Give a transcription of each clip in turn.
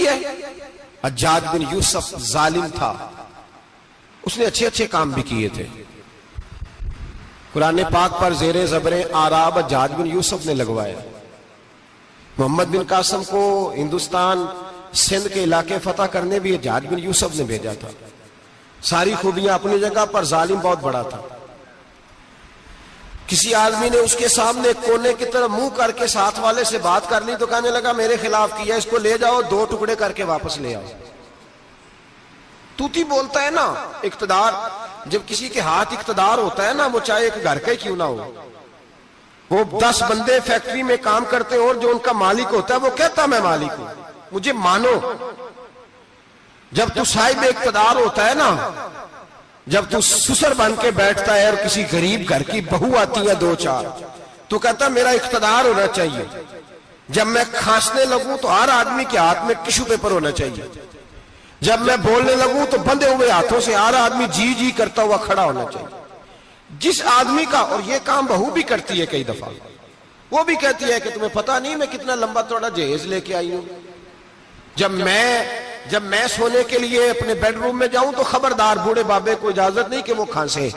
ہے؟ حجاج بن یوسف ظالم تھا، اس نے اچھے اچھے کام بھی کیے تھے۔ قرآن پاک پر زیر زبر آراب حجاج بن یوسف نے لگوایا۔ محمد بن قاسم کو ہندوستان سندھ کے علاقے فتح کرنے بھی حجاج بن یوسف نے بھیجا تھا۔ ساری خوبیاں اپنی جگہ پر، ظالم بہت بڑا تھا۔ کسی آدمی نے اس کے سامنے کونے کی طرف منہ کر کے ساتھ والے سے بات کر لی تو کہنے لگا میرے خلاف کیا، اس کو لے جاؤ، 2 ٹکڑے کر کے واپس لے آؤ۔ توتی بولتا ہے نا، اقتدار جب کسی کے ہاتھ اقتدار ہوتا ہے نا، وہ چاہے ایک گھر کا کیوں نہ ہو، وہ 10 بندے فیکٹری میں کام کرتے اور جو ان کا مالک ہوتا ہے وہ کہتا میں مالک ہوں، مجھے مانو۔ جب تو صاحب اقتدار ہوتا ہے نا، جب تو سسر بن کے بیٹھتا ہے اور کسی غریب گھر کی بہو آتی ہے 2-4 تو کہتا میرا اقتدار ہونا چاہیے۔ جب میں کھانسنے لگوں تو ہر آدمی کے ہاتھ میں ٹشو پیپر ہونا چاہیے۔ جب میں بولنے لگوں تو بندھے ہوئے ہاتھوں سے ہر آدمی جی جی کرتا ہوا کھڑا ہونا چاہیے۔ جس آدمی کا، اور یہ کام بہو بھی کرتی ہے کئی دفعہ، وہ بھی کہتی ہے کہ تمہیں پتہ نہیں میں کتنا لمبا چوڑا جہیز لے کے آئی ہوں، جب میں سونے کے لیے اپنے بیڈ روم میں جاؤں تو خبردار بوڑھے بابے کو اجازت نہیں کہ وہ کھانسے۔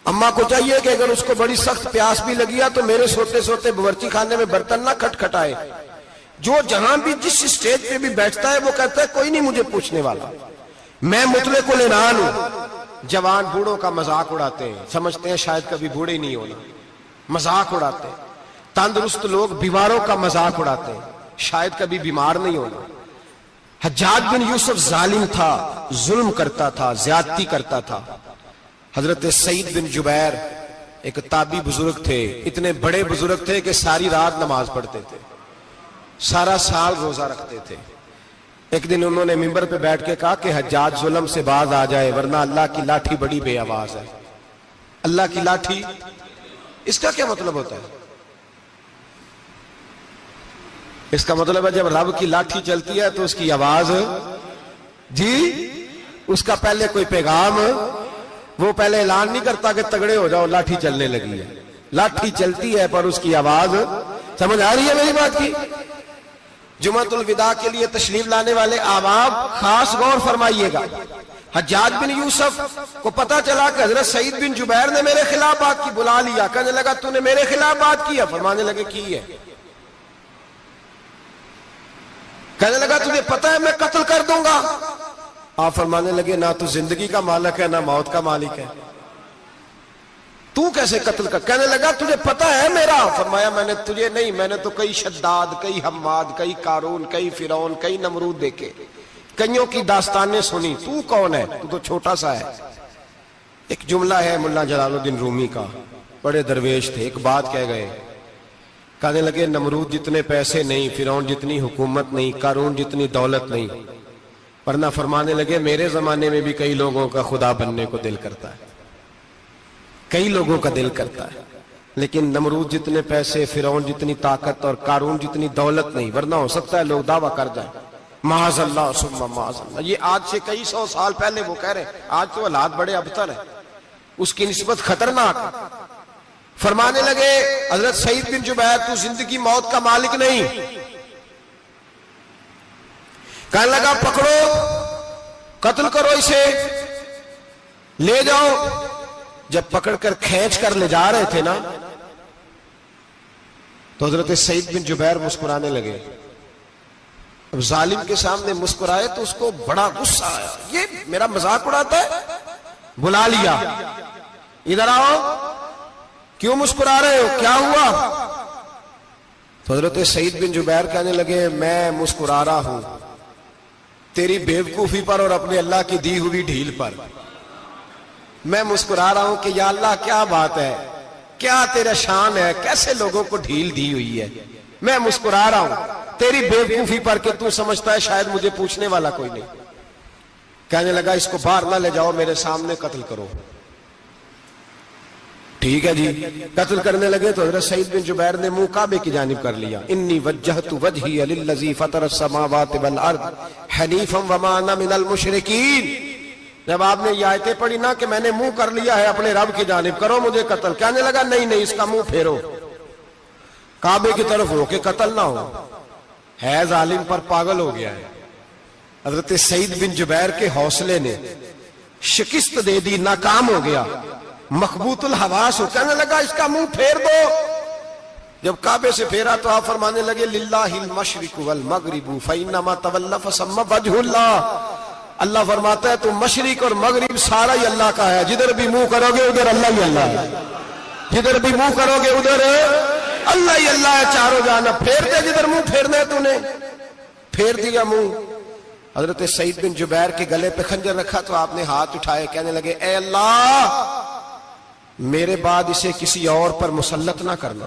اماں کو چاہیے کہ اگر اس کو بڑی سخت پیاس بھی لگی ہے تو میرے سوتے سوتے باورچی خانے میں برتن نہ کھٹکھٹائے۔ جو جہاں بھی جس اسٹیج پہ بھی بیٹھتا ہے وہ کہتا ہے کوئی نہیں مجھے پوچھنے والا، میں مطلق العنان ہوں۔ جوان بوڑھوں کا مذاق اڑاتے ہیں، سمجھتے ہیں شاید کبھی بوڑھے نہیں ہونا، مذاق اڑاتے ہیں۔ تندرست لوگ بیماروں کا مذاق اڑاتے ہیں، شاید کبھی بیمار نہیں ہونا۔ حجاج بن یوسف ظالم تھا، ظلم کرتا تھا، زیادتی کرتا تھا۔ حضرت سعید بن جبیر ایک تابعی بزرگ تھے، اتنے بڑے بزرگ تھے کہ ساری رات نماز پڑھتے تھے، سارا سال روزہ رکھتے تھے۔ ایک دن انہوں نے منبر پہ بیٹھ کے کہا کہ حجاج ظلم سے باز آ جائے ورنہ اللہ کی لاٹھی بڑی بے آواز ہے۔ اللہ کی لاٹھی، اس کا کیا مطلب ہوتا ہے؟ اس کا مطلب ہے جب رب کی لاٹھی چلتی ہے تو اس کی آواز، جی اس کا پہلے کوئی پیغام، وہ پہلے اعلان نہیں کرتا کہ تگڑے ہو جاؤ لاٹھی چلنے لگی ہے، لاٹھی چلتی ہے پر اس کی آواز، سمجھ آ رہی ہے میری بات کی؟ جمعۃ الوداع کے لیے تشریف لانے والے احباب خاص غور فرمائیے گا۔ حجاج بن یوسف کو پتا چلا کہ حضرت سعید بن جبیر نے میرے خلاف بات کی، بلا لیا، کہنے لگا تو نے میرے خلاف بات کی ہے؟ فرمانے لگے کی ہے۔ کہنے لگا تجھے پتا ہے میں قتل کر دوں گا؟ آپ فرمانے لگے نہ تو زندگی کا مالک ہے نہ موت کا مالک ہے، تو کیسے قتل کر؟ کہنے لگا تجھے پتا ہے میرا؟ فرمایا میں نے تجھے نہیں، میں نے تو کئی شداد، کئی حماد، کئی قارون، کئی فرعون، کئی نمرود دیکھے، کئیوں کی داستانیں سنی، تو کون ہے؟ تو تو چھوٹا سا ہے۔ ایک جملہ ہے ملا جلال الدین رومی کا، بڑے درویش تھے، ایک بات کہہ گئے، کہنے لگے نمرود جتنے پیسے نہیں، فرعون جتنی حکومت نہیں، قارون جتنی دولت نہیں، ورنہ فرمانے لگے میرے زمانے میں بھی کئی لوگوں کا خدا بننے کو دل کرتا ہے، کئی لوگوں کا دل کرتا ہے، لیکن نمرود جتنے پیسے، فرعون جتنی طاقت اور قارون جتنی دولت نہیں، ورنہ ہو سکتا ہے لوگ دعویٰ کر جائیں معاذ اللہ ثم معاذ اللہ۔ یہ آج سے کئی 100 سال پہلے وہ کہہ رہے ہیں، آج تو حالات بڑے ابتر ہیں، اس کی نسبت خطرناک۔ فرمانے لگے حضرت سعید بن جبیر تو زندگی موت کا مالک نہیں۔ کہنے لگا پکڑو، قتل کرو اسے، لے جاؤ۔ جب پکڑ کر کھینچ کر لے جا رہے تھے نا تو حضرت سعید بن جبیر مسکرانے لگے۔ اب ظالم کے سامنے مسکرائے تو اس کو بڑا غصہ آیا، یہ میرا مذاق اڑاتا ہے؟ بلا لیا، ادھر آؤ، کیوں مسکرا رہے ہو، کیا ہوا؟ تو حضرت سعید بن جبیر کہنے لگے میں مسکرا رہا ہوں تیری بیوقوفی پر اور اپنے اللہ کی دی ہوئی ڈھیل پر۔ میں مسکرا رہا ہوں کہ یا اللہ کیا بات ہے، کیا تیرا شان ہے، کیسے لوگوں کو ڈھیل دی ہوئی ہے۔ میں مسکرا رہا ہوں تیری بیوقوفی پر کہ تو سمجھتا ہے شاید مجھے پوچھنے والا کوئی نہیں۔ کہنے لگا اس کو باہر نہ لے جاؤ، میرے سامنے قتل کرو۔ ٹھیک ہے جی، قتل کرنے لگے تو حضرت سعید بن جبیر نے منہ کعبے کی جانب کر لیا، انی وجہت وجہی للذی فطر السماوات والارض حنیفا وما انا من المشرکین۔ جب آپ نے یہ آیتیں پڑھی نا کہ میں نے منہ کر لیا ہے اپنے رب کی جانب، کرو مجھے قتل، کہنے لگا نہیں نہیں، اس کا منہ پھیرو، کعبے کی طرف ہو کے قتل نہ ہو، ہے ظالم پر پاگل ہو گیا ہے۔ حضرت سعید بن جبیر کے حوصلے نے شکست دے دی، ناکام ہو گیا، مخبوط الحواس ہو، کہنے لگا اس کا منہ پھیر دو۔ جب کعبے سے پھیرا تو آپ فرمانے لگے للہ المشرق والمغرب فإنما تولى فثم وجه اللہ۔ اللہ فرماتا ہے تو مشرق اور مغرب سارا ہی اللہ کا ہے، جدھر بھی منہ کرو گے ادھر اللہ ہی اللہ ہے، جدھر بھی منہ کرو گے ادھر اللہ ہی اللہ ہے چاروں جانب۔ پھیر دے جدھر منہ پھیرنا ہے تو نے، پھیر دیا منہ۔ حضرت سعید بن جبیر کے گلے پہ خنجر رکھا تو آپ نے ہاتھ اٹھائے، کہنے لگے اے اللہ میرے بعد اسے کسی اور پر مسلط نہ کرنا،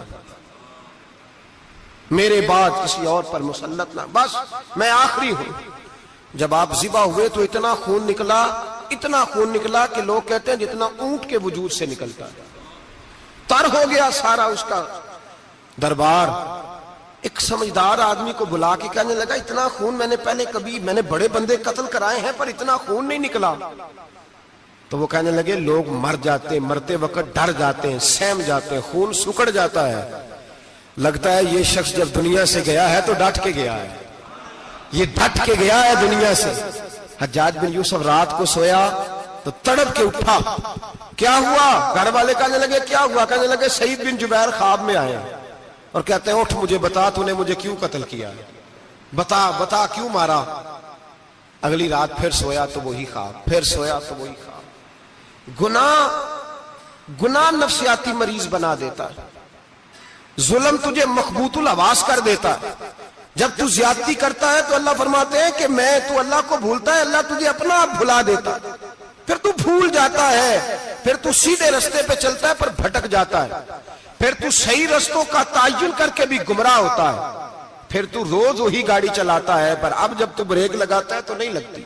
میرے بعد کسی اور پر مسلط نہ، بس میں آخری ہوں۔ جب آپ ذبح ہوئے تو اتنا خون نکلا کہ لوگ کہتے ہیں جتنا اونٹ کے وجود سے نکلتا ہے، تر ہو گیا سارا اس کا دربار۔ ایک سمجھدار آدمی کو بلا کے کہنے لگا اتنا خون میں نے بڑے بندے قتل کرائے ہیں پر اتنا خون نہیں نکلا۔ تو وہ کہنے لگے لوگ مر جاتے، مرتے وقت ڈر جاتے ہیں، سہم جاتے ہیں، خون سکڑ جاتا ہے، لگتا ہے یہ شخص جب دنیا سے گیا ہے تو ڈٹ کے گیا ہے، یہ ڈٹ کے گیا ہے دنیا سے۔ حجاج بن یوسف رات کو سویا تو تڑپ کے اٹھا، کیا ہوا؟ گھر والے کہنے لگے کیا ہوا؟ کہنے لگے سعید بن جبیر خواب میں آئے اور کہتے ہیں اٹھ مجھے بتا تو نے مجھے کیوں قتل کیا، بتا کیوں مارا؟ اگلی رات پھر سویا تو وہی خواب، پھر سویا تو وہی خواب۔ گناہ نفسیاتی مریض بنا دیتا ہے، ظلم تجھے مخبوط الحواس کر دیتا ہے۔ جب تو زیادتی کرتا ہے تو اللہ فرماتے ہیں کہ تو اللہ کو بھولتا ہے، اللہ تجھے اپنا آپ بھلا دیتا ہے، پھر تو بھول جاتا ہے، پھر تو سیدھے رستے پہ چلتا ہے پر بھٹک جاتا ہے، پھر تو صحیح رستوں کا تعین کر کے بھی گمراہ ہوتا ہے، پھر تو روز وہی گاڑی چلاتا ہے پر اب جب تو بریک لگاتا ہے تو نہیں لگتی۔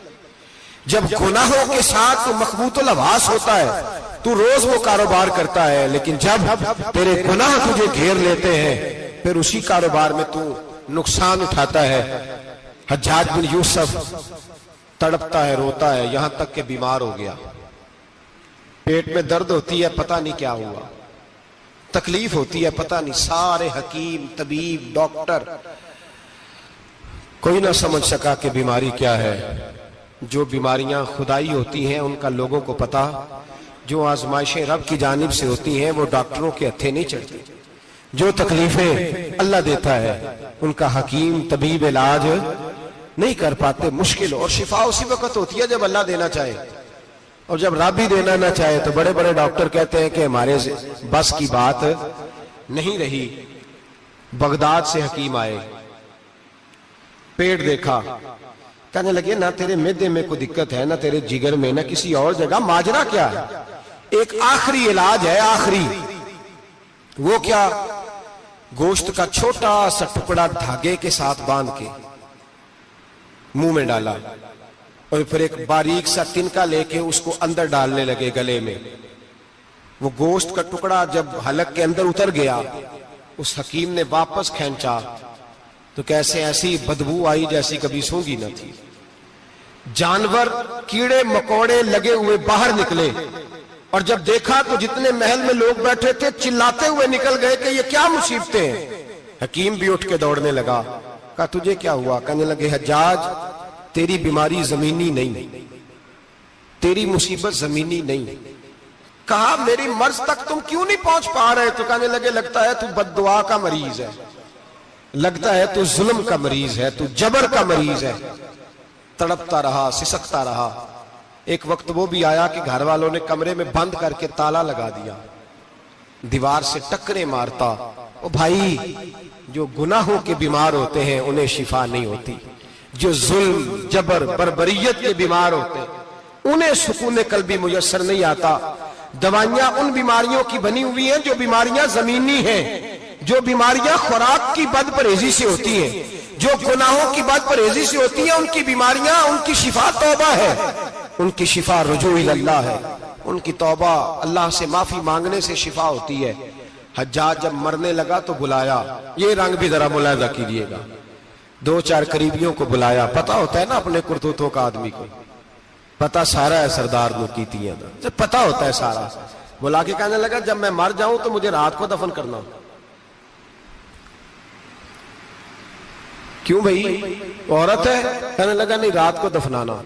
جب گناہوں کے ساتھ تو مخبوط الحواس ہوتا ہے تو روز وہ کاروبار کرتا ہے، لیکن جب تیرے گناہ تجھے گھیر لیتے ہیں پھر اسی کاروبار میں تو نقصان اٹھاتا ہے۔ حجاج بن یوسف تڑپتا ہے، روتا ہے، یہاں تک کہ بیمار ہو گیا، پیٹ میں درد ہوتی ہے، پتہ نہیں کیا ہوا، تکلیف ہوتی ہے، پتہ نہیں، سارے حکیم، طبیب، ڈاکٹر کوئی نہ سمجھ سکا کہ بیماری کیا ہے۔ جو بیماریاں خدائی ہوتی ہیں ان کا لوگوں کو پتا، جو آزمائشیں رب کی جانب سے ہوتی ہیں وہ ڈاکٹروں کے ہتھے نہیں چڑھتی، جو تکلیفیں اللہ دیتا ہے ان کا حکیم طبیب علاج نہیں کر پاتے، مشکل، اور شفا اسی وقت ہوتی ہے جب اللہ دینا چاہے، اور جب رب ہی دینا نہ چاہے تو بڑے بڑے ڈاکٹر کہتے ہیں کہ ہمارے بس کی بات نہیں رہی۔ بغداد سے حکیم آئے، پیٹ دیکھا، کہنے لگے نہ تیرے معدے میں کوئی دقت ہے، نہ تیرے جگر میں، نہ کسی اور جگہ، ماجرا کیا ہے؟ ایک آخری علاج ہے، آخری، وہ کیا؟ گوشت کا چھوٹا سا ٹکڑا دھاگے کے ساتھ باندھ کے منہ میں ڈالا اور پھر ایک باریک سا تنکا لے کے اس کو اندر ڈالنے لگے گلے میں۔ وہ گوشت کا ٹکڑا جب حلق کے اندر اتر گیا، اس حکیم نے واپس کھینچا تو کیسے ایسی بدبو آئی جیسی کبھی سونگی نہ تھی۔ جانور، کیڑے مکوڑے لگے ہوئے باہر نکلے، اور جب دیکھا تو جتنے محل میں لوگ بیٹھے تھے چلاتے ہوئے نکل گئے کہ یہ کیا مصیبتیں ہیں۔ حکیم بھی اٹھ کے دوڑنے لگا، کہا تجھے کیا ہوا؟ کہنے لگے حجاج تیری بیماری زمینی نہیں، تیری مصیبت زمینی نہیں۔ کہا میری مرض تک تم کیوں نہیں پہنچ پا رہے؟ تو کہنے لگے لگتا ہے تو بد دعا کا مریض ہے، لگتا ہے تو ظلم کا مریض ہے، تو جبر کا مریض ہے۔ تڑپتا رہا، سسکتا رہا۔ ایک وقت وہ بھی آیا کہ گھر والوں نے کمرے میں بند کر کے تالا لگا دیا، دیوار سے ٹکرے مارتا۔ او بھائی، جو گناہوں کے بیمار ہوتے ہیں انہیں شفا نہیں ہوتی، جو ظلم، جبر، بربریت کے بیمار ہوتے ہیں انہیں سکون قلبی میسر نہیں آتا۔ دوائیاں ان بیماریوں کی بنی ہوئی ہیں جو بیماریاں زمینی ہیں، جو بیماریاں خوراک کی بد پرہیزی سے ہوتی ہیں، جو گناہوں کی بد پرہیزی سے ہوتی ہیں، ان کی بیماریاں، ان کی شفا توبہ ہے، ان کی شفا رجوع اللہ ہے، ان کی توبہ اللہ سے معافی مانگنے سے شفا ہوتی ہے۔ حجاج جب مرنے لگا تو بلایا، یہ رنگ بھی ذرا ملاحظہ کیجئے گا، دو چار قریبیوں کو بلایا، پتہ ہوتا ہے نا اپنے کرتوتوں کا آدمی کو، پتہ سارا ہے سردار نوکیتی ہے، پتہ ہوتا ہے سارا۔ بلا کے کہنے لگا جب میں مر جاؤں تو مجھے رات کو دفن کرنا۔ کیوں بھائی عورت ہے؟ کہنے لگا نہیں رات کو دفنانا.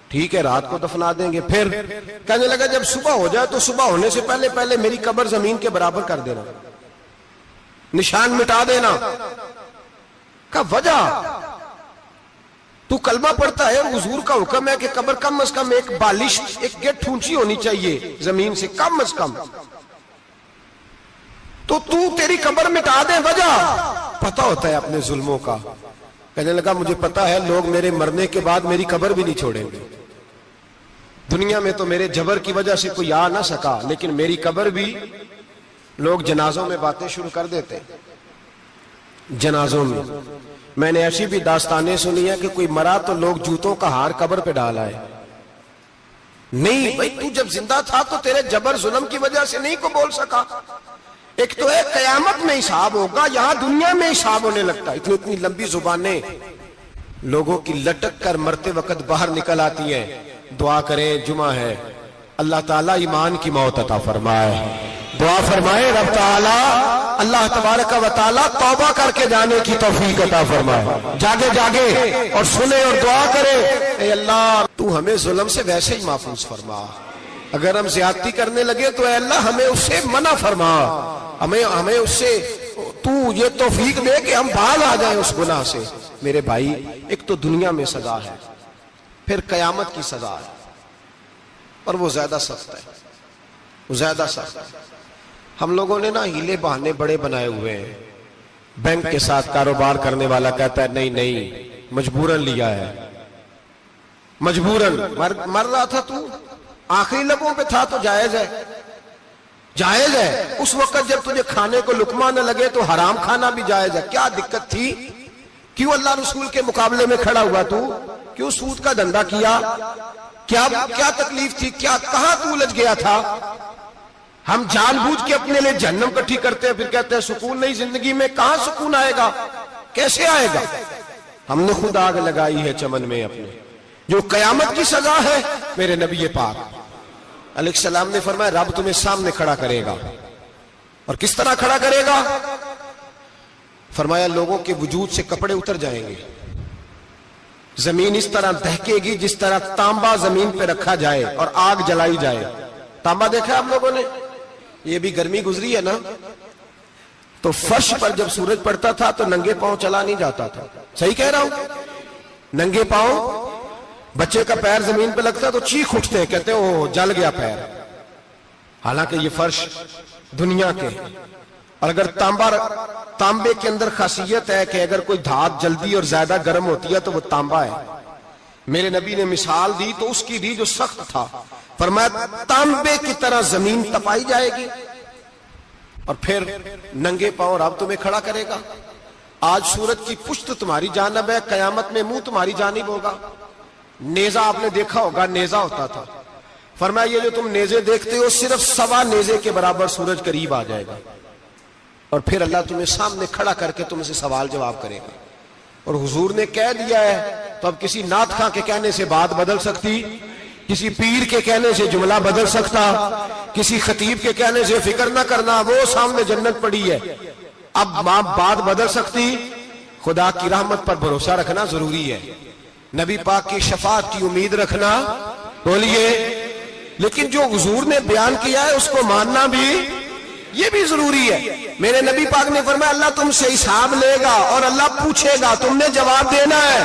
ٹھیک ہے رات کو دفنا دیں گے. پھر کہنے لگا جب صبح ہو جائے تو صبح ہونے سے پہلے پہلے میری قبر زمین کے برابر کر دینا, نشان مٹا دینا. کا وجہ تو کلمہ پڑھتا ہے اور حضور کا حکم ہے کہ قبر کم از کم ایک بالش ایک گٹ اونچی ہونی چاہیے زمین سے کم از کم, تو تیری قبر مٹا دے. وجہ پتہ ہوتا ہے اپنے ظلموں کا. کہنے لگا مجھے پتا ہے لوگ میرے مرنے کے بعد میری قبر بھی نہیں چھوڑیں گے. دنیا میں تو میرے جبر کی وجہ سے کوئی آ نہ سکا, لیکن میری قبر بھی لوگ جنازوں میں باتیں شروع کر دیتے. جنازوں میں نے ایسی بھی داستانیں سنی ہے کہ کوئی مرا تو لوگ جوتوں کا ہار قبر پہ ڈال آئے. نہیں بھائی تو جب زندہ تھا تو تیرے جبر ظلم کی وجہ سے نہیں کو بول سکا. ایک تو ہے قیامت میں حساب ہوگا, یہاں دنیا میں حساب ہونے لگتا. اتنی لمبی زبانیں لوگوں کی لٹک کر مرتے وقت باہر نکل آتی ہیں. دعا کریں, جمعہ ہے, اللہ تعالیٰ ایمان کی موت عطا فرمائے. دعا فرمائے رب تعالیٰ اللہ تبارک و تعالیٰ توبہ کر کے جانے کی توفیق عطا فرمائے. جاگے جاگے اور سنے اور دعا کرے, اے اللہ تو ہمیں ظلم سے ویسے ہی محفوظ فرما. اگر ہم زیادتی کرنے لگے تو اے اللہ ہمیں اس سے منع فرما. ہمیں اس سے تو یہ توفیق دے کہ ہم باز آ جائیں اس گناہ سے. میرے بھائی ایک تو دنیا میں سزا ہے, پھر قیامت کی سزا ہے, اور وہ زیادہ سخت ہے, وہ زیادہ سخت ہے. ہم لوگوں نے نا ہیلے بہانے بڑے بنائے ہوئے ہیں. بینک کے ساتھ کاروبار کرنے والا کہتا ہے نہیں نہیں مجبوراً لیا ہے, مجبوراً. مر رہا تھا تو آخری لبوں پہ تھا تو جائز ہے, جائز ہے. اس وقت جب تجھے کھانے کو لقمہ نہ لگے تو حرام کھانا بھی جائز ہے. کیا دقت تھی؟ کیوں اللہ رسول کے مقابلے میں کھڑا ہوا تو؟ کیوں سود کا دھندا کیا؟ کیا تکلیف تھی؟ کہاں تو الجھ گیا تھا؟ ہم جان بوجھ کے اپنے لیے جہنم کٹھی کرتے ہیں, پھر کہتے ہیں سکون نہیں زندگی میں. کہاں سکون آئے گا؟ کیسے آئے گا؟ ہم نے خود آگ لگائی ہے چمن میں اپنے. جو قیامت کی سزا ہے میرے نبی پاک علیہ السلام نے فرمایا رب تمہیں سامنے کھڑا کرے گا. اور کس طرح کھڑا کرے گا؟ فرمایا لوگوں کے وجود سے کپڑے اتر جائیں گے, زمین اس طرح دہکے گی جس طرح تانبا زمین پہ رکھا جائے اور آگ جلائی جائے. تانبا دیکھا آپ لوگوں نے؟ یہ بھی گرمی گزری ہے نا, تو فرش پر جب سورج پڑتا تھا تو ننگے پاؤں چلا نہیں جاتا تھا. صحیح کہہ رہا ہوں؟ ننگے پاؤں, بچے کا پیر زمین پہ لگتا تو چیخ اٹھتے ہیں, کہتے ہیں وہ جل گیا پیر. حالانکہ یہ فرش دنیا کے. اور اگر تانبے کے اندر خاصیت ہے کہ اگر کوئی دھات جلدی اور زیادہ گرم ہوتی ہے تو وہ تانبا ہے. میرے نبی نے مثال دی تو اس کی دی جو سخت تھا. فرمایا تانبے کی طرح زمین تپائی جائے گی اور پھر ننگے پاؤں رب تمہیں کھڑا کرے گا. آج سورج کی پشت تمہاری جانب ہے, قیامت میں منہ تمہاری جانب ہوگا. نیزہ آپ نے دیکھا ہوگا, نیزہ ہوتا تھا. فرمایا یہ جو تم نیزے دیکھتے ہو صرف 1.25 نیزے کے برابر سورج قریب آ جائے گا, اور پھر اللہ تمہیں سامنے کھڑا کر کے تم سے سوال جواب کرے گا. اور حضور نے کہہ دیا ہے تو اب کسی نعت خواں کے کہنے سے بات بدل سکتی, کسی پیر کے کہنے سے جملہ بدل سکتا, کسی خطیب کے کہنے سے فکر نہ کرنا وہ سامنے جنت پڑی ہے, اب بات بدل سکتی. خدا کی رحمت پر بھروسہ رکھنا ضروری ہے, نبی پاک کی شفاعت کی امید رکھنا. بولیے. لیکن جو حضور نے بیان کیا ہے اس کو ماننا بھی یہ بھی ضروری ہے. میرے نبی پاک نے فرمایا اللہ تم سے حساب لے گا اور اللہ پوچھے گا, تم نے جواب دینا ہے.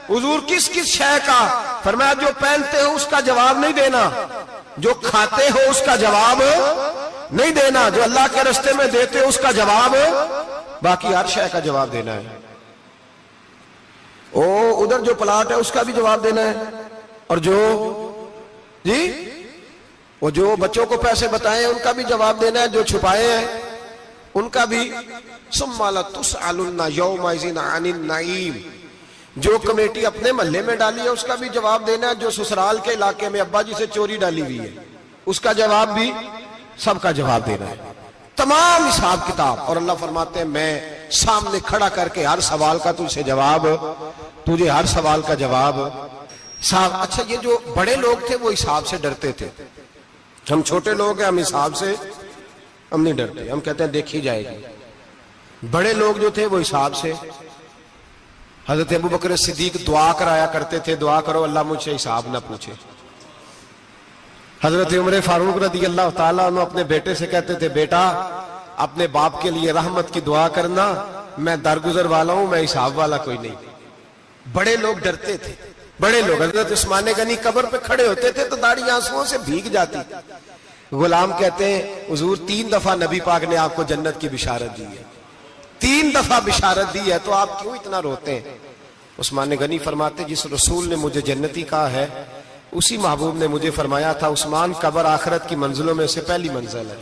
حضور کس کس شے کا؟ فرمایا جو پہنتے ہو اس کا جواب نہیں دینا, جو کھاتے ہو اس کا جواب نہیں دینا, جو اللہ کے راستے میں دیتے ہو اس کا جواب, باقی ہر شے کا جواب دینا ہے. ادھر جو پلاٹ ہے اس کا بھی جواب دینا ہے, اور جو بچوں کو پیسے بتائے ان کا بھی جواب دینا ہے, جو چھپائے ہیں ان کا بھی. ثم لتسألن یومئذ عن النعیم. جو کمیٹی اپنے محلے میں ڈالی ہے اس کا بھی جواب دینا ہے, جو سسرال کے علاقے میں ابا جی سے چوری ڈالی ہوئی ہے اس کا جواب بھی, سب کا جواب دینا ہے. تمام حساب کتاب. اور اللہ فرماتے ہیں میں سامنے کھڑا کر کے ہر سوال کا تجھے ہر سوال کا جواب. اچھا یہ جو بڑے لوگ تھے وہ حساب سے ڈرتے تھے, ہم چھوٹے لوگ ہیں ہم حساب سے ہم نہیں ڈرتے, ہم کہتے ہیں دیکھی جائے گی. بڑے لوگ جو تھے وہ حساب سے حضرت ابو بکر صدیق دعا کرایا کرتے تھے, دعا کرو اللہ مجھ سے حساب نہ پوچھے. حضرت عمر فاروق رضی اللہ تعالیٰ عنہ اپنے بیٹے سے کہتے تھے, بیٹا اپنے باپ کے لیے رحمت کی دعا کرنا, میں درگزر والا ہوں, میں حساب والا کوئی نہیں. بڑے لوگ ڈرتے تھے, بڑے لوگ. حضرت عثمان غنی قبر پہ کھڑے ہوتے تھے تو داڑھی آنسوؤں سے بھیگ جاتی. غلام کہتے ہیں حضور 3 دفعہ نبی پاک نے آپ کو جنت کی بشارت دی ہے, 3 دفعہ بشارت دی ہے, تو آپ کیوں اتنا روتے ہیں؟ عثمان غنی فرماتے, جس رسول نے مجھے جنتی کہا ہے اسی محبوب نے مجھے فرمایا تھا عثمان قبر آخرت کی منزلوں میں سے پہلی منزل ہے.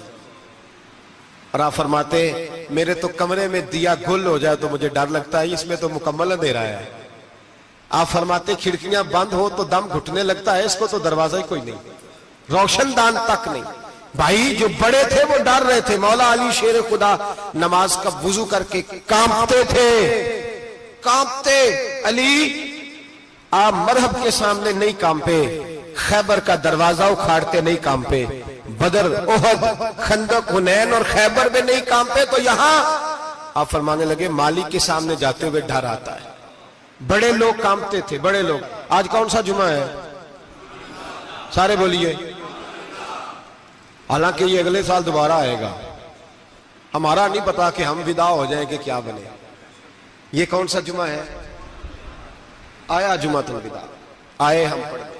اور آپ فرماتے میرے تو کمرے میں دیا گل ہو جائے تو مجھے ڈر لگتا ہے, اس میں تو مکمل اندھیرا ہے. آپ فرماتے کھڑکیاں بند ہو تو دم گھٹنے لگتا ہے, اس کو تو دروازہ ہی کوئی نہیں, روشن دان تک نہیں. بھائی جو بڑے تھے وہ ڈر رہے تھے. مولا علی شیر خدا نماز کا وضو کر کے کانپتے تھے, کانپتے. علی آپ مرحب کے سامنے نہیں کانپے, خیبر کا دروازہ اکھاڑتے نہیں کانپے, بدر احد خندق حنین اور خیبر میں نہیں کانپے, تو یہاں آپ فرمانے لگے مالک کے سامنے جاتے ہوئے ڈر آتا ہے. بڑے لوگ کانپتے تھے, بڑے لوگ. آج کون سا جمعہ ہے؟ سارے بولیے. حالانکہ یہ اگلے سال دوبارہ آئے گا, ہمارا نہیں پتا کہ ہم ودا ہو جائیں کہ کیا بنے. یہ کون سا جمعہ ہے؟ آیا جمعۃ الوداع, آئے ہم پڑھیں.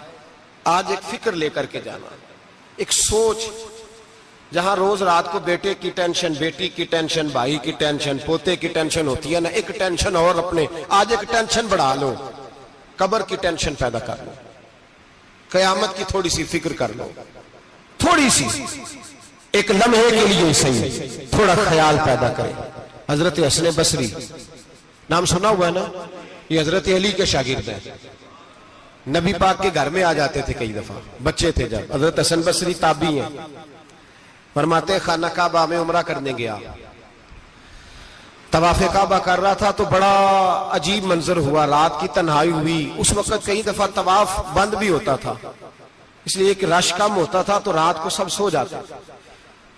آج ایک فکر لے کر کے جانا, ایک سوچ. جہاں روز رات کو بیٹے کی ٹینشن, بیٹی کی ٹینشن, بھائی کی ٹینشن, پوتے کی ٹینشن ہوتی ہے نا, ایک ٹینشن اور اپنے آج ایک ٹینشن بڑھا لو, قبر کی ٹینشن پیدا کر لو, قیامت کی تھوڑی سی فکر کر لو, تھوڑی سی, ایک لمحے کے لیے صحیح تھوڑا خیال پیدا کرے. حضرت حسن بصری نام سنا ہوا ہے نا, یہ حضرت علی کے شاگرد ہیں. نبی پاک کے گھر میں آ جاتے تھے کئی دفعہ, بچے تھے جب. حضرت حسن بصری تابعی ہیں. فرماتے خانہ کعبہ میں عمرہ کرنے گیا, طواف کعبہ کر رہا تھا تو بڑا عجیب منظر ہوا, رات کی تنہائی ہوئی. اس وقت کئی دفعہ طواف بند بھی ہوتا تھا, اس لیے کہ رش کم ہوتا تھا تو رات کو سب سو جاتے.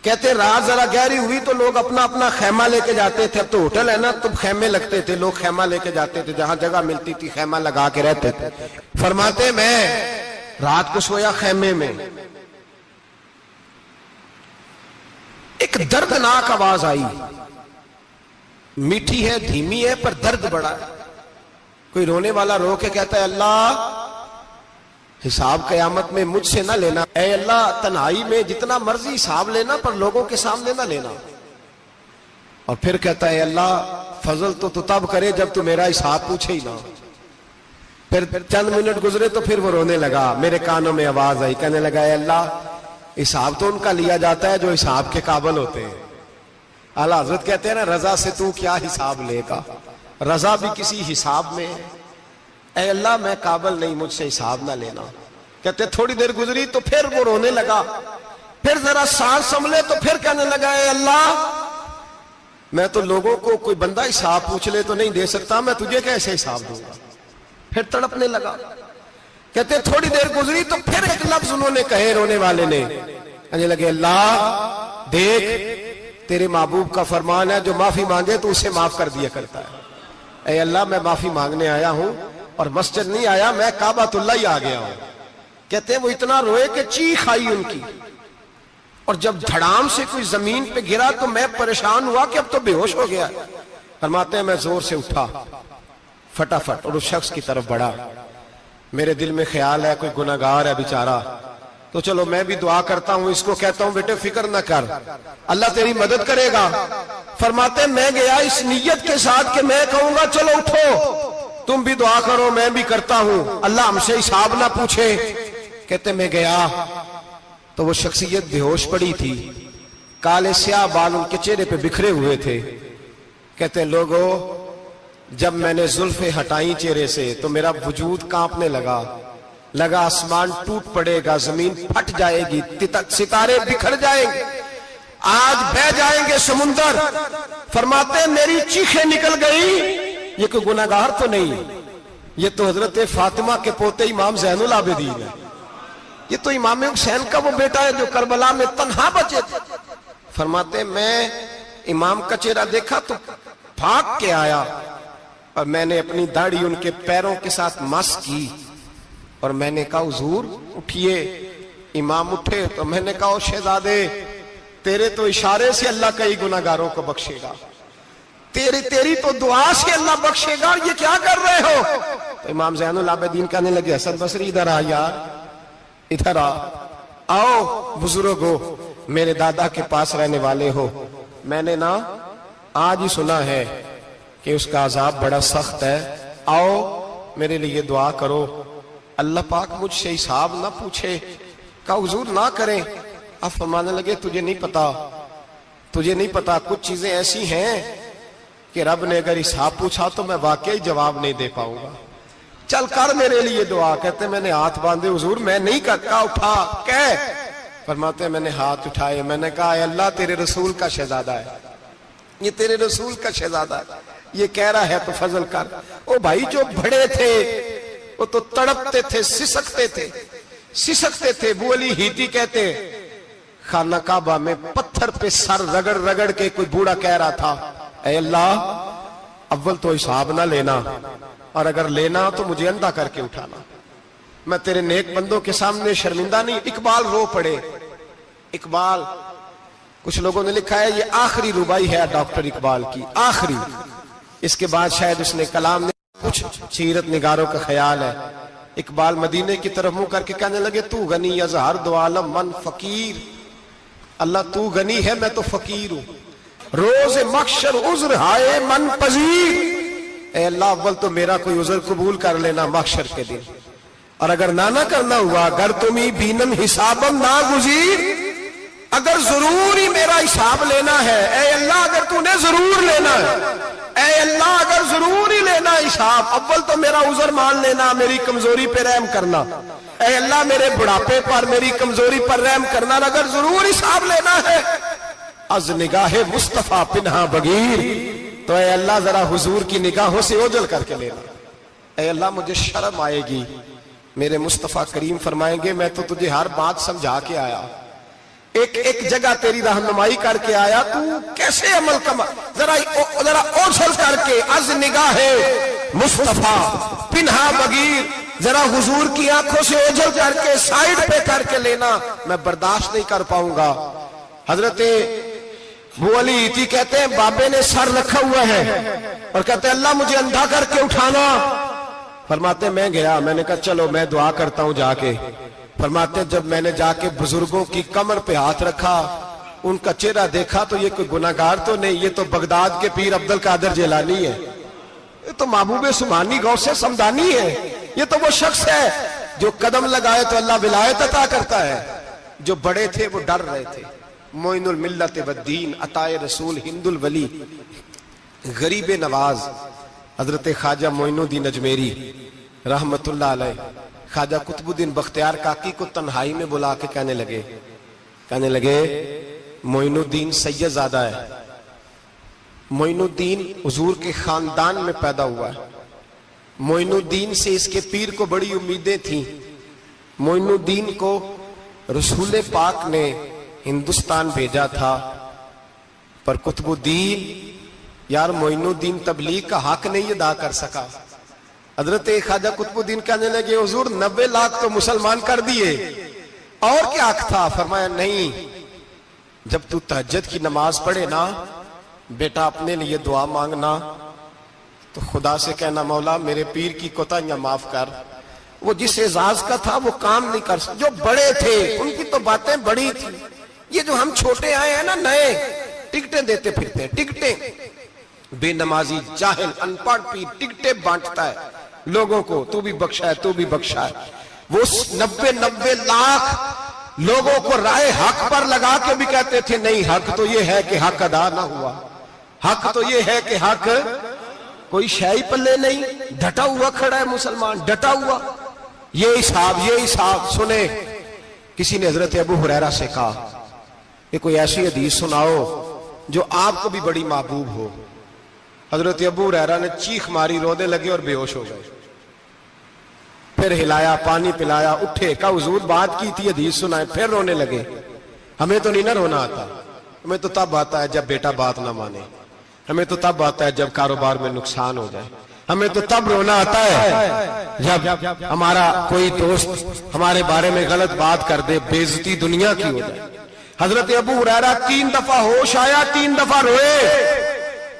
کہتے رات ذرا گہری ہوئی تو لوگ اپنا اپنا خیمہ لے کے جاتے تھے. اب تو ہوٹل ہے نا, تو خیمے لگتے تھے, لوگ خیمہ لے کے جاتے تھے, جہاں جگہ ملتی تھی خیمہ لگا کے رہتے تھے. فرماتے میں رات کو سویا خیمے میں, ایک دردناک آواز آئی, میٹھی ہے, دھیمی ہے, پر درد بڑا ہے. کوئی رونے والا رو کے کہتا ہے اللہ حساب قیامت میں مجھ سے نہ لینا, اے اللہ تنہائی میں جتنا مرضی حساب لینا پر لوگوں کے سامنے نہ لینا. اور پھر کہتا ہے اللہ فضل تو تب کرے جب تو میرا حساب پوچھے ہی نہ. پھر چند منٹ گزرے تو پھر وہ رونے لگا. میرے کانوں میں آواز آئی, کہنے لگا اے اللہ حساب تو ان کا لیا جاتا ہے جو حساب کے قابل ہوتے ہیں. اعلیٰ حضرت کہتے ہیں نا رضا سے تو کیا حساب لے گا, رضا بھی کسی حساب میں ہے. اے اللہ میں قابل نہیں, مجھ سے حساب نہ لینا. کہتے تھوڑی دیر گزری تو پھر وہ رونے لگا, پھر ذرا سانس سنبھلے تو پھر کہنے لگا اے اللہ میں تو لوگوں کو کوئی بندہ حساب پوچھ لے تو نہیں دے سکتا, میں تجھے کیسے حساب دوں گا. پھر تڑپنے لگا. کہتے تھوڑی دیر گزری تو پھر ایک لفظ انہوں نے کہے, رونے والے نے, کہنے لگے اللہ دیکھ تیرے محبوب کا فرمان ہے جو معافی مانگے تو اسے معاف کر دیا کرتا ہے. اے اللہ میں معافی مانگنے آیا ہوں اور مسجد نہیں آیا, میں کعبۃ اللہ ہی آ گیا ہوں. کہتے ہیں وہ اتنا روئے کہ چیخ آئی ان کی, اور جب دھڑام سے کوئی زمین پہ گرا تو میں پریشان ہوا کہ اب تو بے ہوش ہو گیا. فرماتے ہیں میں زور سے اٹھا فٹافٹ اور اس شخص کی طرف بڑھا. میرے دل میں خیال ہے کوئی گناہگار ہے بیچارہ, تو چلو میں بھی دعا کرتا ہوں, اس کو کہتا ہوں بیٹے فکر نہ کر, اللہ تیری مدد کرے گا. فرماتے میں گیا اس نیت کے ساتھ کہ میں کہوں گا چلو اٹھو تم بھی دعا کرو, میں بھی کرتا ہوں, اللہ ہم سے حساب نہ پوچھے. کہتے میں گیا تو وہ شخصیت بے ہوش پڑی تھی, کالے سیاہ بال ان کے چہرے پہ بکھرے ہوئے تھے. کہتے لوگو جب میں نے زلفیں ہٹائیں چہرے سے تو میرا وجود کانپنے لگا آسمان ٹوٹ پڑے گا, زمین پھٹ جائے گی, ستارے بکھر جائیں گے, آج بہ جائیں گے سمندر. فرماتے میری چیخیں نکل گئی, یہ کوئی گناہگار تو نہیں, یہ تو حضرت فاطمہ کے پوتے امام زین العابدین ہے, یہ تو امام حسین کا وہ بیٹا ہے جو کربلا میں تنہا بچے تھے. فرماتے میں امام کا چہرہ دیکھا تو بھاگ کے آیا, اور میں نے اپنی داڑھی ان کے پیروں کے ساتھ مس کی اور میں نے کہا حضور اٹھیے. امام اٹھے تو میں نے کہا شہزادے تیرے تو اشارے سے اللہ کئی گناہگاروں کو بخشے گا, تیری تو دعا سے اللہ بخشے گا, یہ کیا کر رہے ہو؟ تو امام زین العابدین کہنے لگے حسن بصری ادھر آ یار, ادھر آؤ بزرگو, میرے دادا کے پاس رہنے والے ہو. میں نے نا آج ہی سنا ہے کہ اس کا عذاب بڑا سخت ہے, آؤ میرے لیے دعا کرو, اللہ پاک مجھ سے حساب نہ پوچھے. کہا حضور نہ کریں. اب فرمانے لگے تجھے نہیں پتا کچھ چیزیں ایسی ہیں کہ رب نے اگر حساب پوچھا تو میں واقعی جواب نہیں دے پاؤں گا, چل کر میرے لیے دعا. کہتے میں نے ہاتھ باندھے حضور میں نہیں کرتا, اٹھا کہہ. فرماتے میں نے ہاتھ اٹھائے, میں نے کہا اے اللہ تیرے رسول کا شہزادہ ہے, یہ تیرے رسول کا شہزادہ ہے, یہ کہہ رہا ہے تو فضل کر. او بھائی جو بڑے تھے وہ تو تڑپتے تھے, سسکتے تھے. ابو علی ہیتی کہتے خانہ کعبہ میں پتھر پہ سر رگڑ رگڑ کے کوئی بوڑھا کہہ رہا تھا اے اللہ اول تو حساب نہ لینا, اور اگر لینا تو مجھے اندھا کر کے اٹھانا, میں تیرے نیک بندوں کے سامنے شرمندہ نہیں. اقبال رو پڑے. اقبال کچھ لوگوں نے لکھا ہے یہ آخری ربائی ہے ڈاکٹر اقبال کی, آخری. اس کے بعد شاید اس نے کلام نے کچھ سیرت نگاروں کا خیال ہے. اقبال مدینے کی طرف منہ کر کے کہنے لگے تو غنی از ہر دو عالم من فقیر, اللہ تو غنی ہے میں تو فقیر ہوں. روز محشر عذر ہائے من پذیر, اے اللہ اول تو میرا کوئی عذر قبول کر لینا محشر کے دن, اور اگر نہ کرنا ہوا اگر تمہیں بینم حسابم نہ گزیر, اگر ضرور ہی میرا حساب لینا ہے اے اللہ, اگر تو نے ضرور لینا ہے اے اللہ, اگر ضرور ہی لینا حساب اول تو میرا عذر مان لینا, میری کمزوری پہ رحم کرنا اے اللہ, میرے بڑھاپے پر میری کمزوری پر رحم کرنا, اگر ضرور حساب لینا ہے از نگاہ مصطفیٰ پنہا بغیر, تو اے اللہ ذرا حضور کی نگاہوں سے اوجھل کر کے لینا. اے اللہ مجھے شرم آئے گی, میرے مصطفیٰ کریم فرمائیں گے میں تو تجھے ہر بات سمجھا کے آیا, ایک جگہ تیری رہنمائی کر کے آیا, تو کیسے عمل کما, ذرا اوجھل کر کے از نگاہ مصطفیٰ پنہا بغیر, ذرا حضور کی آنکھوں سے اوجھل کر کے سائیڈ پہ کر کے لینا, میں برداشت نہیں کر پاؤں گا. حضرت ابو علی ہیتی کہتے ہیں بابے نے سر رکھا ہوا ہے اور کہتے ہیں اللہ مجھے اندھا کر کے اٹھانا. فرماتے میں گیا, میں نے کہا چلو میں دعا کرتا ہوں جا کے. فرماتے جب میں نے جا کے بزرگوں کی کمر پہ ہاتھ رکھا, ان کا چہرہ دیکھا تو یہ کوئی گناہگار تو نہیں, یہ تو بغداد کے پیر عبد القادر جیلانی ہے, یہ تو محبوب سبحانی غوث سمدانی ہے, یہ تو وہ شخص ہے جو قدم لگائے تو اللہ ولایت عطا کرتا ہے. جو بڑے تھے وہ ڈر رہے تھے. معین الملت والدین عطائے رسول ہند الولی غریب نواز حضرت خواجہ معین الدین اجمیری رحمت اللہ علیہ خواجہ قطب الدین بختیار کاکی کو تنہائی میں بلا کے کہنے لگے معین الدین سید زادہ ہے, معین الدین حضور کے خاندان میں پیدا ہوا ہے, معین الدین سے اس کے پیر کو بڑی امیدیں تھیں. معین الدین کو رسول پاک نے ہندوستان بھیجا تھا, پر قطب الدین یار معین الدین تبلیغ کا حق نہیں ادا کر سکا. حضرت خواجہ قطب الدین کہنے لگے حضور 90 لاکھ تو مسلمان کر دیے, اور کیا حق تھا؟ فرمایا نہیں, جب تو تہجد کی نماز پڑھے نا بیٹا اپنے لیے دعا مانگنا تو خدا سے کہنا مولا میرے پیر کی کوتاہیاں معاف کر. وہ جس اعزاز کا تھا وہ کام نہیں کر سکتا, جو بڑے تھے ان کی تو باتیں بڑی تھی. یہ جو ہم چھوٹے آئے ہیں نا نئے, ٹکٹیں دیتے پھرتے ہیں, ٹکٹیں, بے نمازی جاہل ان پڑھ پیر ٹکٹیں بانٹتا ہے لوگوں کو, تو بھی بخشا ہے تو بھی بخشا ہے. وہ 90 لاکھ لوگوں کو رائے حق پر لگا کے بھی کہتے تھے نہیں حق تو یہ ہے کہ حق ادا نہ ہوا, حق تو یہ ہے کہ حق, کوئی شے پلے نہیں, ڈٹا ہوا کھڑا ہے مسلمان, ڈٹا ہوا. یہ حساب سنے. کسی نے حضرت ابو ہریرہ سے کہا کہ کوئی ایسی حدیث سناؤ جو آپ کو بھی بڑی محبوب ہو. حضرت ابو ہریرہ نے چیخ ماری, رونے لگے اور بے ہوش ہو گئے. پھر ہلایا, پانی پلایا, اٹھے, کہا حضور بات کی تھی حدیث سنائے, پھر رونے لگے. ہمیں تو نہیں نہ رونا آتا, ہمیں تو تب آتا ہے جب بیٹا بات نہ مانے, ہمیں تو تب آتا ہے جب کاروبار میں نقصان ہو جائے, ہمیں تو تب رونا آتا ہے جب ہمارا کوئی دوست ہمارے بارے میں غلط بات کر دے، بے عزتی دنیا کی ہو جائے۔ حضرت ابو ہریرہ 3 دفعہ ہوش آیا، 3 دفعہ روئے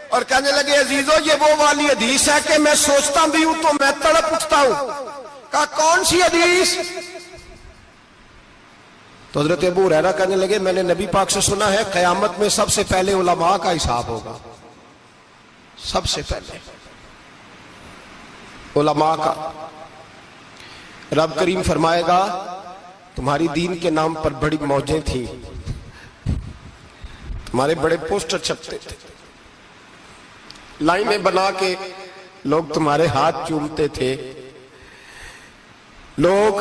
اور کہنے لگے عزیزو یہ وہ والی حدیث ہے کہ میں سوچتا بھی ہوں تو میں تڑپ اٹھتا ہوں۔ کہا کون سی حدیث؟ تو حضرت ابو ہریرہ کہنے لگے میں نے نبی پاک سے سنا ہے قیامت میں سب سے پہلے علماء کا حساب ہوگا، سب سے پہلے علماء کا۔ رب کریم فرمائے گا تمہاری دین کے نام پر بڑی موجیں تھیں، تمہارے بڑے پوسٹر چھپتے تھے، لائنیں بنا کے لوگ تمہارے ہاتھ چومتے تھے، لوگ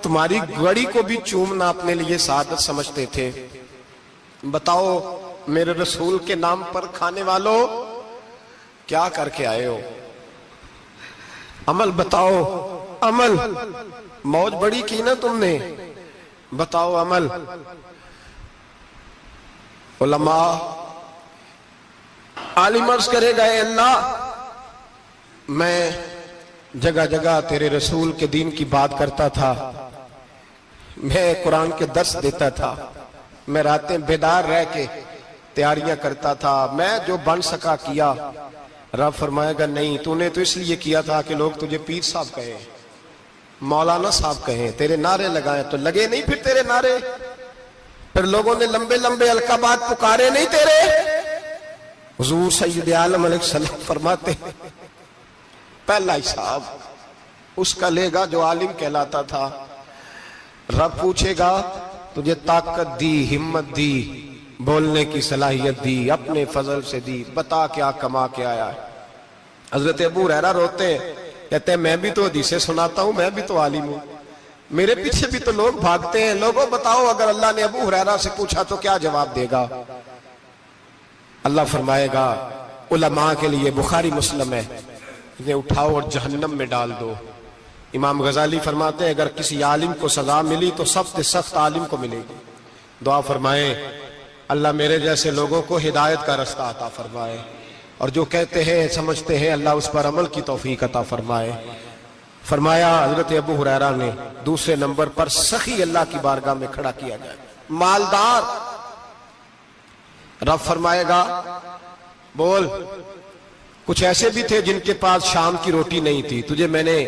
تمہاری گڑی کو بھی چومنا اپنے لیے سعادت سمجھتے تھے۔ بتاؤ میرے رسول کے نام پر کھانے والوں کیا کر کے آئے ہو؟ عمل بتاؤ، عمل۔ موج بڑی کی نا تم نے، بتاؤ عمل۔ علماء عالم عرض کرے گا اے اللہ میں جگہ جگہ تیرے رسول کے دین کی بات کرتا تھا، میں قرآن کے درس دیتا تھا، میں راتیں بیدار رہ کے تیاریاں کرتا تھا، میں جو بن سکا کیا۔ رب فرمائے گا نہیں، تو نے تو اس لیے کیا تھا کہ لوگ تجھے پیر صاحب کہیں، مولانا صاحب کہیں، تیرے نعرے لگائیں تو لگے نہیں پھر تیرے نعرے، پھر لوگوں نے لمبے لمبے القابات پکارے نہیں تیرے۔ حضور سید عالم علیہ السلام فرماتے ہیں پہلا حساب اس کا لے گا جو عالم کہلاتا تھا۔ رب پوچھے گا تجھے طاقت دی، ہمت دی، بولنے کی صلاحیت دی، اپنے فضل سے دی، بتا کیا کما کے آیا ہے۔ حضرت ابو ہریرہ روتے ہیں، کہتے ہیں میں بھی تو حدیثیں سناتا ہوں، میں بھی تو عالم ہوں، میرے پیچھے بھی تو لوگ بھاگتے ہیں۔ لوگوں بتاؤ اگر اللہ نے ابو ہریرہ سے پوچھا تو کیا جواب دے گا؟ اللہ فرمائے گا علماء کے لیے بخاری مسلم ہے، انہیں اٹھاؤ اور جہنم میں ڈال دو۔ امام غزالی فرماتے ہیں اگر کسی عالم کو سزا ملی تو سخت سے سخت عالم کو ملے گی۔ دعا فرمائیں اللہ میرے جیسے لوگوں کو ہدایت کا رستہ عطا فرمائے، اور جو کہتے ہیں سمجھتے ہیں اللہ اس پر عمل کی توفیق عطا فرمائے۔ فرمایا حضرت ابو ہریرہ نے دوسرے نمبر پر سخی اللہ کی بارگاہ میں کھڑا کیا جائے، مالدار۔ رب فرمائے گا بول، کچھ ایسے بھی تھے جن کے پاس شام کی روٹی نہیں تھی، تجھے میں نے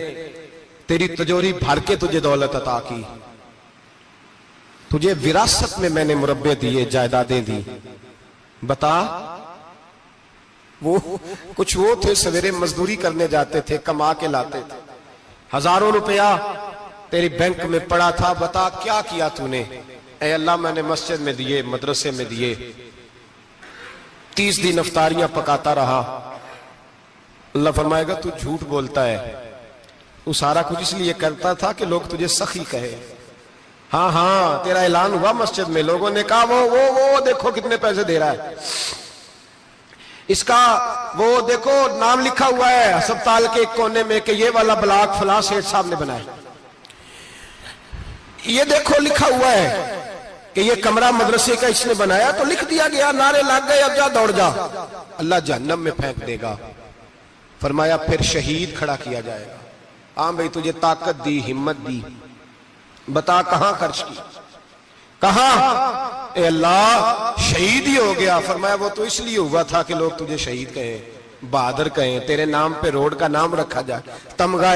تیری تجوری بھر کے تجھے دولت عطا کی، تجھے وراثت میں میں نے مربع دیے، جائیدادیں دی، بتا۔ وہ کچھ وہ تھے سویرے مزدوری کرنے جاتے تھے، کما کے لاتے تھے، ہزاروں روپیہ تیری بینک میں پڑا تھا، بتا کیا کیا تو نے؟ اے اللہ میں نے مسجد میں دیے، مدرسے میں دیے، 30 دن افطاریاں پکاتا رہا۔ اللہ فرمائے گا تو جھوٹ بولتا ہے، تو سارا کچھ اس لیے کرتا تھا کہ لوگ تجھے سخی کہے۔ ہاں ہاں تیرا اعلان ہوا مسجد میں، لوگوں نے کہا وہ دیکھو کتنے پیسے دے رہا ہے، اس کا وہ دیکھو نام لکھا ہوا ہے ہسپتال کے ایک کونے میں کہ یہ والا بلاک فلاں سیٹھ صاحب نے بنایا، یہ دیکھو لکھا ہوا ہے کہ یہ کمرہ مدرسے کا اس نے بنایا، تو لکھ دیا گیا، نعرے لگ گئے، اب جا دوڑ جا۔ اللہ جہنم میں پھینک دے گا۔ فرمایا پھر شہید کھڑا کیا جائے گا۔ ہاں بھئی تجھے طاقت دی، ہمت دی، بتا کہاں خرچ کی، کہاں؟ اے اللہ شہید ہی ہو گیا۔ فرمایا وہ تو اس لیے ہوا تھا کہ لوگ تجھے شہید کہیں، بہادر کہیں، تیرے نام پہ روڈ کا نام رکھا جائے، تمغہ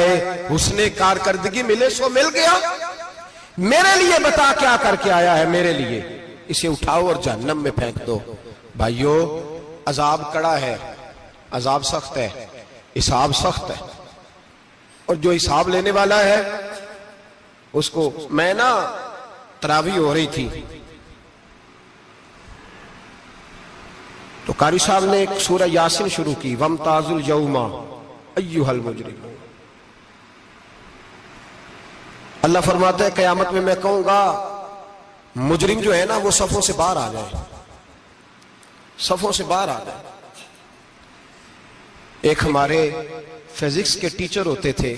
حسن کارکردگی ملے، سو مل گیا۔ میرے لیے بتا کیا کر کے آیا ہے، میرے لیے، اسے اٹھاؤ اور جہنم میں پھینک دو۔ بھائیو عذاب کڑا ہے، عذاب سخت ہے، حساب سخت ہے، اور جو حساب لینے والا ہے اس کو، میں نا تراویح ہو رہی تھی تو قاری صاحب نے ایک سورہ یاسین شروع کی، وَامْتَازُوا الْيَوْمَ أَيُّهَا الْمُجْرِمُونَ۔ اللہ فرماتا ہے قیامت میں کہوں گا مجرم جو ہے نا وہ صفوں سے باہر آ جائے، صفوں سے باہر آ جائے۔ ایک ہمارے فزکس کے ٹیچر ہوتے تھے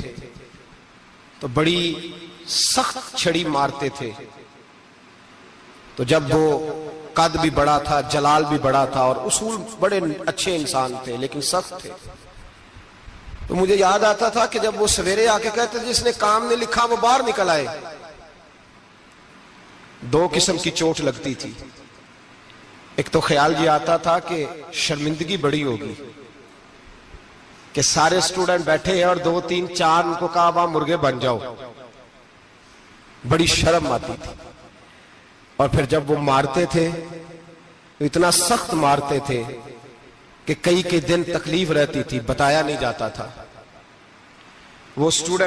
تو بڑی سخت چھڑی مارتے تھے، تو جب وہ قد بھی بڑا تھا، جلال بھی بڑا تھا، اور اصول بڑے اچھے انسان تھے لیکن سخت تھے، تو مجھے یاد آتا تھا کہ جب وہ سویرے آ کے کہتے جس نے کام نہیں لکھا وہ باہر نکل آئے. دو قسم کی چوٹ لگتی تھی. ایک تو خیال یہ آتا تھا کہ شرمندگی بڑی ہوگی کہ سارے اسٹوڈنٹ بیٹھے ہیں اور 2 3 4 ان کو کہا وہاں مرغے بن جاؤ. بڑی شرم آتی تھی. اور پھر جب وہ مارتے تھے تو اتنا سخت مارتے تھے کہ کئی دن تکلیف رہتی تھی, بتایا نہیں جاتا تھا. وہ اسٹوڈنٹ